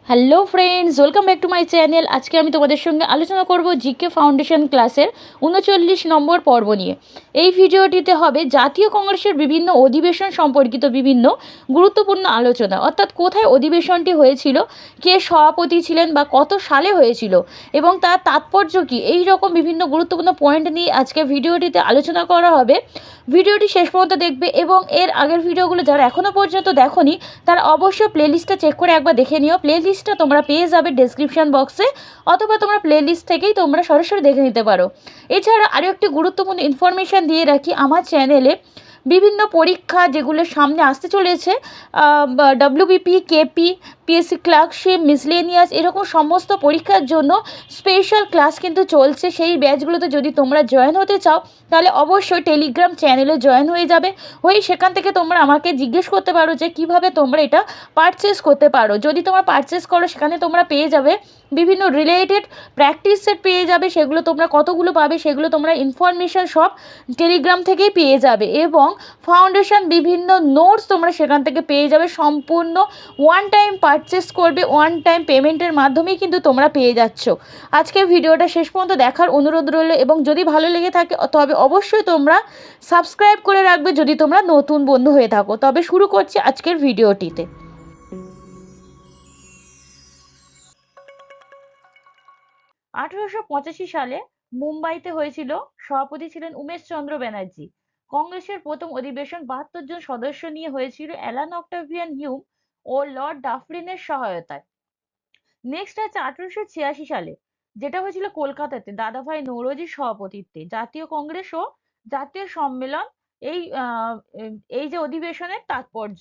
Hello friends, welcome back to my channel. আজকে আমি তোমাদের সঙ্গে আলোচনা করব জিকে ফাউন্ডেশন ক্লাসের 39 নম্বর পর্ব নিয়ে। এই ভিডিওটিতে হবে জাতীয় কংগ্রেসের বিভিন্ন অধিবেশন সম্পর্কিত বিভিন্ন গুরুত্বপূর্ণ আলোচনা, অর্থাৎ কোথায় অধিবেশনটি হয়েছিল, কে সভাপতি ছিলেন বা কত সালে হয়েছিল এবং তার তাৎপর্য কী, এই রকম বিভিন্ন গুরুত্বপূর্ণ পয়েন্ট নিয়ে আজকে ভিডিওটিতে আলোচনা করা হবে। ভিডিওটি শেষ পর্যন্ত দেখবে এবং এর আগের ভিডিওগুলো যারা এখনও পর্যন্ত দেখোনি তারা অবশ্যই প্লেলিস্টটা চেক করে একবার দেখে নিও। প্লেলিস্টটা তোমরা পেয়ে যাবে ডেসক্রিপশন বক্সে, অথবা তোমরা প্লেলিস্ট থেকেই তোমরা সরাসরি দেখে নিতে পারো। এছাড়া আরও একটি গুরুত্বপূর্ণ ইনফরমেশান দিয়ে রাখি, আমার চ্যানেলে বিভিন্ন পরীক্ষা যেগুলো সামনে আসতে চলেছে, WBP, KP, PSC clerkship, miscellaneous, এরকম সমস্ত পরীক্ষার জন্য স্পেশাল ক্লাস কিন্তু চলছে। সেই ব্যাচগুলোতে যদি তোমরা জয়েন হতে চাও তাহলে অবশ্যই টেলিগ্রাম চ্যানেলে জয়েন হয়ে যাবে। সেখান থেকে তোমরা আমাকে জিজ্ঞেস করতে পারো যে কিভাবে তোমরা এটা পারচেস করতে পারো। যদি তোমরা পারচেস করো সেখানে তোমরা পেয়ে যাবে বিভিন্ন রিলেটেড প্র্যাকটিস সেট পেয়ে যাবে। সেগুলো তোমরা কতগুলো পাবে সেগুলো তোমরা ইনফরমেশান সব টেলিগ্রাম থেকেই পেয়ে যাবে, এবং ফাউন্ডেশন বিভিন্ন নোটস তোমরা সেখান থেকে পেয়ে যাবে। সম্পূর্ণ ওয়ান টাইম পারচেস করবে, ওয়ান টাইম পেমেন্টের মাধ্যমেই কিন্তু তোমরা পেয়ে যাচ্ছ। আজকে ভিডিওটা শেষ পর্যন্ত দেখার অনুরোধ রইল, এবং যদি ভালো লেগে থাকে তবে অবশ্যই তোমরা সাবস্ক্রাইব করে রাখবে যদি তোমরা নতুন বন্ধু হয়ে থাকো। তবে শুরু করছি আজকের ভিডিওটিতে। 1885 সালে মুম্বাইতে হয়েছিল। সভাপতি ছিলেন উমেশ চন্দ্র ব্যানার্জি। কংগ্রেসের প্রথম অধিবেশন 72 জন সদস্য নিয়ে হয়েছিল অ্যালান অক্টাভিয়ান হিউম ও লর্ড ডাফরিনের সহায়তায়। নেক্সট আছে 1886 সালে, যেটা হয়েছিল কলকাতাতে দাদাভাই নৌরোজির সভাপতিত্বে জাতীয় কংগ্রেস ও জাতীয় সম্মেলন। এই এই যে অধিবেশনের তাৎপর্য,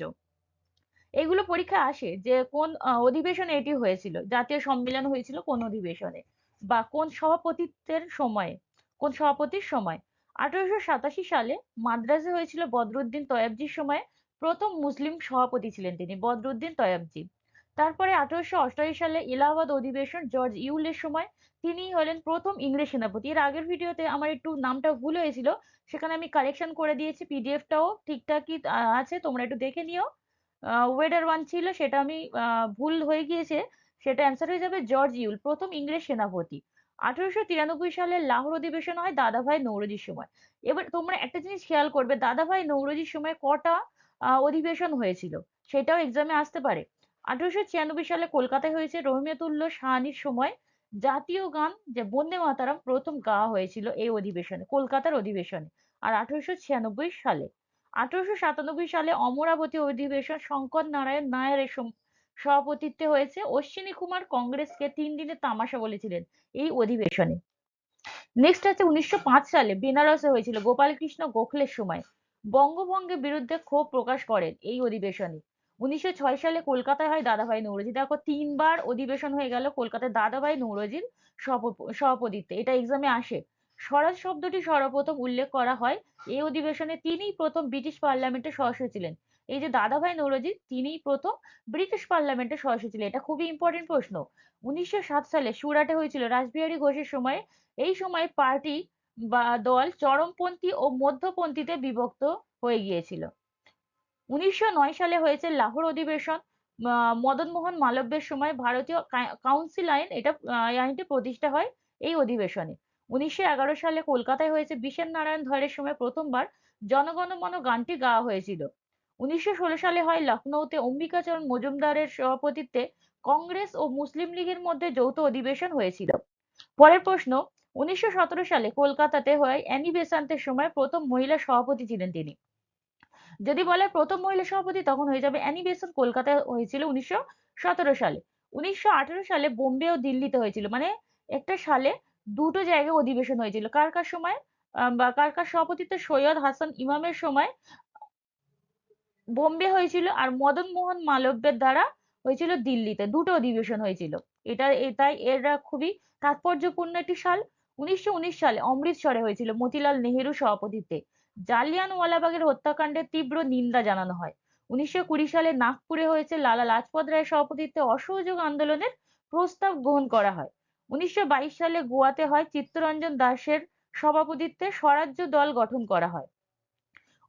এইগুলো পরীক্ষায় আসে যে কোন অধিবেশনে এটি হয়েছিল, জাতীয় সম্মেলন হয়েছিল কোন অধিবেশনে বা কোন সভাপতিত্বের সময়ে, কোন সভাপতির সময়। 1887 সালে মাদ্রাজে হয়েছিল বদরুদ্দিন তৈয়বজির সময়ে। প্রথম মুসলিম সভাপতি ছিলেন তিনি, বদরুদ্দিন তৈয়বজি। তারপরে 1888 সালে এলাহাবাদ অধিবেশন জর্জ ইউলের সময়, তিনি হলেন প্রথম ইংরেজ সেনাপতি। এর আগের ভিডিওতে আমার একটু নামটা ভুল হয়েছিল, সেখানে আমি কারেকশন করে দিয়েছি, পিডিএফটাও ঠিকঠাকই আছে, তোমরা একটু দেখে নিও। ওয়েডার ওয়ান ছিল, সেটা আমি ভুল হয়ে গিয়েছে, সেটা অ্যান্সার হয়ে যাবে জর্জ ইউল, প্রথম ইংরেজ সেনাপতি। 1893 সালে লাহোর অধিবেশন হয় দাদাভাই নৌরোজির সময়। এবার তোমরা একটা জিনিস খেয়াল করবে, দাদাভাই নৌরোজির সময় কটা অধিবেশন হয়েছিল সেটাও এক্সামে আসতে পারে। 1896 সালে কলকাতায় হয়েছে রহিমতুল্লাহ সাহানির সময়। জাতীয় গান যে বন্দে মাতারাম প্রথম গাওয়া হয়েছিল এই অধিবেশনে, কলকাতার অধিবেশনে। আর 1896 সালে 1897 সালে অমরাবতী অধিবেশন শঙ্কর নারায়ণ নায়ারের সভাপতিত্বে হয়েছে। অশ্বিনী কুমার কংগ্রেসকে 3 দিনের তামাশা বলেছিলেন এই অধিবেশনে। নেক্সট আছে 1905 সালে বেনারসে হয়েছিল গোপালকৃষ্ণ গোখলের সময়। বঙ্গভঙ্গের বিরুদ্ধে ক্ষোভ প্রকাশ করেন এই অধিবেশনে। 1906 সালে কলকাতায় হয় দাদাভাই নৌরোজি। দেখো, 3বার অধিবেশন হয়ে গেল কলকাতায় দাদাভাই নৌরোজির সভাপতিত্বে, এটা এক্সামে আসে। স্বরাজ শব্দটি সর্বপ্রথম উল্লেখ করা হয় এই অধিবেশনে। তিনিই প্রথম ব্রিটিশ পার্লামেন্টের সদস্য ছিলেন। এই যে দাদাভাই নৌরোজি, তিনিই প্রথম ব্রিটিশ পার্লামেন্টের সদস্য ছিলেন, এটা খুবই ইম্পর্টেন্ট প্রশ্ন। 1907 সালে সুরাটে হয়েছিল রাসবিহারী ঘোষের সময়। এই সময় পার্টি বা দল চরমপন্থী ও মধ্যপন্থীতে বিভক্ত হয়ে গিয়েছিল। 1909 সালে হয়েছে লাহোর অধিবেশন। মদন মোহন মালব্যের সময় ভারতীয় কাউন্সিল আইন, এটা আইনটি প্রতিষ্ঠা হয় এই অধিবেশনে। 1911 সালে কলকাতায় হয়েছে বিশেন নারায়ণ ধরের সময় প্রথমবার জনগণমন গানটি গাওয়া হয়েছিল। 1916 সালে হয় লখনৌতে অম্বিকাচরণ মজুমদারের সভাপতিত্বে কংগ্রেস ও মুসলিম লীগের মধ্যে যৌথ অধিবেশন হয়েছিল। পরের প্রশ্ন, 1917 সালে কলকাতাতে হয় অ্যানি বেসান্তের সময় প্রথম মহিলা সভাপতি ছিলেন তিনি। যদি বলে প্রথম মহিলা সভাপতি তখন হয়ে যাবে অ্যানি বেসান্ট, কলকাতায় হয়েছিল 1917 সালে। 1918 সালে বোম্বে ও দিল্লিতে হয়েছিল, মানে একটা সালে দুটো জায়গায় অধিবেশন হয়েছিল। কার কার সময় বা কার কার সভাপতিত্বে? সৈয়দ হাসান ইমামের সময় বোম্বে হয়েছিল, আর মদন মোহন মালব্যের দ্বারা হয়েছিল দিল্লিতে। দুটো অধিবেশন হয়েছিল। তাই এরা খুবই তাৎপর্যপূর্ণ একটি সাল। 1919 সালে অমৃতসরে হয়েছিল মতিলাল নেহেরু সভাপতিত্বে। জালিয়ানওয়ালাবাগের হত্যাকাণ্ডের তীব্র নিন্দা জানানো হয়। 1920 সালে নাগপুরে হয়েছে লালা লাজপত রায়ের সভাপতিত্বে অসহযোগ আন্দোলনের প্রস্তাব গ্রহণ করা হয়। 1922 সালে গোয়াতে হয় চিত্তরঞ্জন দাসের সভাপতিত্বে স্বরাজ্য দল গঠন করা হয়।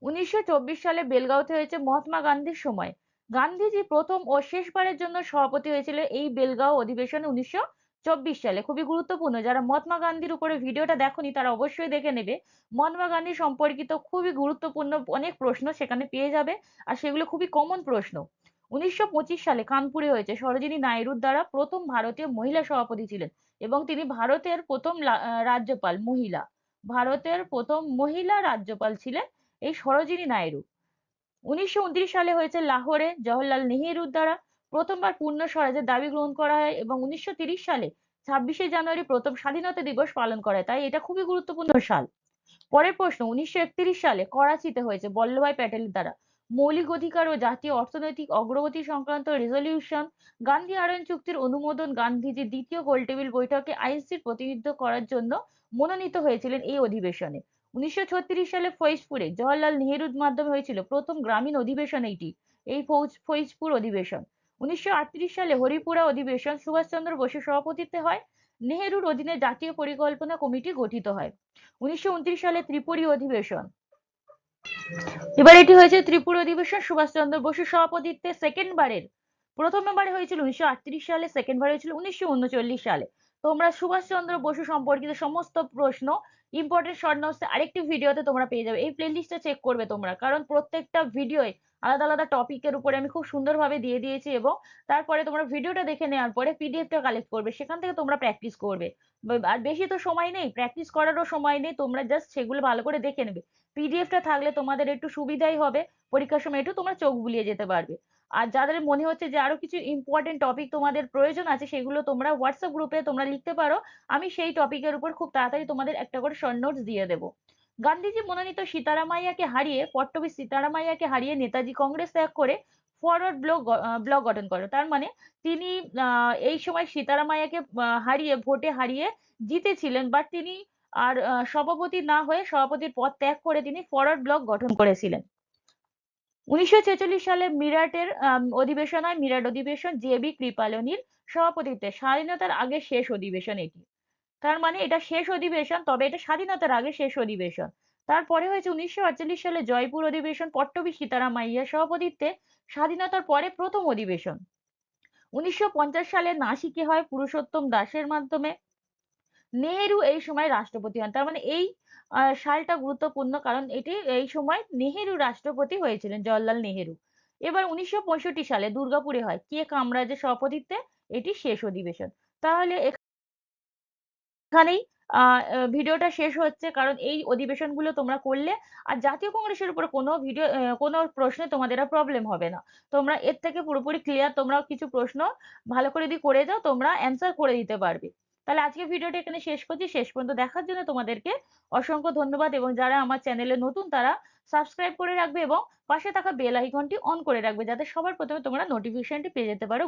1924 সালে বেলগাঁওতে হয়েছে মহাত্মা গান্ধীর সময়। গান্ধীজি প্রথম ও শেষবারের জন্য সভাপতি হয়েছিল এই বেলগাঁও অধিবেশনে 1924 সালে। খুবই গুরুত্বপূর্ণ, যারা মহাত্মা গান্ধীর উপরে ভিডিওটা দেখোনি তারা অবশ্যই দেখে নেবে। মহাত্মা গান্ধী সম্পর্কিত খুবই গুরুত্বপূর্ণ অনেক প্রশ্ন সেখানে পেয়ে যাবে, আর সেগুলো খুবই কমন প্রশ্ন। 1925 সালে কানপুরে হয়েছে। সরোজিনী নাইডুর দ্বারা প্রথম ভারতীয় মহিলা সভাপতি ছিলেন এবং তিনি ভারতের প্রথম রাজ্যপাল মহিলা। ভারতের প্রথম মহিলা রাজ্যপাল ছিলেন এই সরোজিনী নাইডু। 1929 সালে হয়েছে লাহোরে জওহরলাল নেহেরুর দ্বারা প্রথমবার পূর্ণ স্বরাজের দাবি গ্রহণ করা হয় এবং 1930 সালে 26শে জানুয়ারি প্রথম স্বাধীনতা দিবস পালন করা হয়। তাই এটা খুবই গুরুত্বপূর্ণ সাল। পরের প্রশ্ন, 1931 সালে করাচিতে হয়েছে বল্লভভাই প্যাটেলের দ্বারা মৌলিক অধিকার ও জাতীয় অর্থনৈতিক অগ্রগতি সংক্রান্ত রেজলিউশন গান্ধী আরয়ন চুক্তির অনুমোদন। গান্ধীজি দ্বিতীয় গোলটেবিল বৈঠকে আইএনসির প্রতিনিধিত্ব করার জন্য মনোনীত হয়েছিলেন এই অধিবেশনে। 1936 সালে ফৈজপুরে জওহরলাল নেহেরুর মাধ্যমে হয়েছিল প্রথম গ্রামীণ অধিবেশন এই ফৈজপুর অধিবেশন। 1938 সালে হরিপুরা অধিবেশন সুভাষচন্দ্র বসুর সভাপতিত্বে হয়। নেহেরুর অধীনে জাতীয় পরিকল্পনা কমিটি গঠিত হয়। 1929 সালে ত্রিপুরী অধিবেশন। এবার এটি হয়েছে ত্রিপুরা অধিবেশন সুভাষচন্দ্র বসুর সভাপতিত্বে প্রথমবারে হয়েছিল 1938 সালে, সেকেন্ড বার হয়েছিল 1939 সালে। তোমরা সুভাষচন্দ্র বসু সম্পর্কিত সমস্ত প্রশ্ন ইম্পর্টেন্ট শর্ট নোটস আরেকটি ভিডিওতে তোমরা পেয়ে যাবে। এই প্লেলিস্টটা চেক করবে তোমরা, কারণ প্রত্যেকটা ভিডিওয় আলাদা আলাদা টপিকের উপরে আমি খুব সুন্দরভাবে দিয়ে দিয়েছি এবং তারপরে তোমরা ভিডিওটা দেখে নেওয়ার পরে পিডিএফটা কালেক্ট করবে, সেখান থেকে তোমরা প্র্যাকটিস করবে। আর বেশি তো সময় নেই, প্র্যাকটিস করারও সময় নেই, তোমরা জাস্ট সেগুলো ভালো করে দেখে নেবে। পিডিএফটা থাকলে তোমাদের একটু সুবিধাই হবে, পরীক্ষার সময় একটু তোমরা চোখ বুলিয়ে যেতে পারবে। আর যাদের মনে হচ্ছে যে আরো কিছু ইম্পর্টেন্ট টপিক তোমাদের প্রয়োজন আছে, সেগুলো তোমরা হোয়াটসঅ্যাপ গ্রুপে তোমরা লিখতে পারো, আমি সেই টপিকের উপর খুব তাড়াতাড়ি তোমাদের একটা করে শর্ট নোটস দিয়ে দেবো। গান্ধীজি মনোনীত সীতারামাইয়াকে হারিয়ে নেতাজি কংগ্রেস ত্যাগ করে ফরওয়ার্ড ব্লক গঠন করে। তার মানে তিনি এই সময় সীতারামাইয়াকে ভোটে হারিয়ে জিতেছিলেন, বাট তিনি আর সভাপতি না হয়ে সভাপতির পদ ত্যাগ করে তিনি ফরওয়ার্ড ব্লক গঠন করেছিলেন। 1946 সালে মিরাটের অধিবেশন হয়। মিরাট অধিবেশন জে.বি. কৃপালিনীর সভাপতিত্বে। স্বাধীনতার আগে শেষ অধিবেশন এটি। তার মানে এটা শেষ অধিবেশন, তবে এটা স্বাধীনতার আগে শেষ অধিবেশন। তারপরে হয়েছে 1948 সালে জয়পুর অধিবেশন পট্টবী সীতারামাইয়ার সভাপতিত্বে, স্বাধীনতার পরে প্রথম অধিবেশন। 1950 সালে নাসিকে হয় পুরুষোত্তম দাসের মাধ্যমে। নেহেরু এই সময় রাষ্ট্রপতি হন। তার মানে এই সালটা গুরুত্বপূর্ণ, কারণ এটি এই সময় নেহেরু রাষ্ট্রপতি হয়েছিলেন, জওহরলাল নেহেরু। এবার 1965 সালে দুর্গাপুরে হয় কে কামরাজের সভাপতিত্বে, এটি শেষ অধিবেশন। তাহলে এখানেই ভিডিওটা শেষ হচ্ছে, কারণ এই অধিবেশনগুলো তোমরা করলে আর জাতীয় কংগ্রেসের উপর কোনো প্রশ্নে তোমাদের আর প্রবলেম হবে না। তোমরা এর থেকে পুরোপুরি ক্লিয়ার, তোমরা কিছু প্রশ্ন ভালো করে যদি করে যাও তোমরা অ্যান্সার করে দিতে পারবে। তাহলে আজকে ভিডিওটা এখানে শেষ করছি। শেষ পর্যন্ত দেখার জন্য তোমাদেরকে অসংখ্য ধন্যবাদ, এবং যারা আমার চ্যানেলে নতুন তারা সাবস্ক্রাইব করে রাখবে এবং পাশে থাকা বেল আইকনটি অন করে রাখবে, যাতে সবার প্রথমে তোমরা নোটিফিকেশনটি পেয়ে যেতে পারো।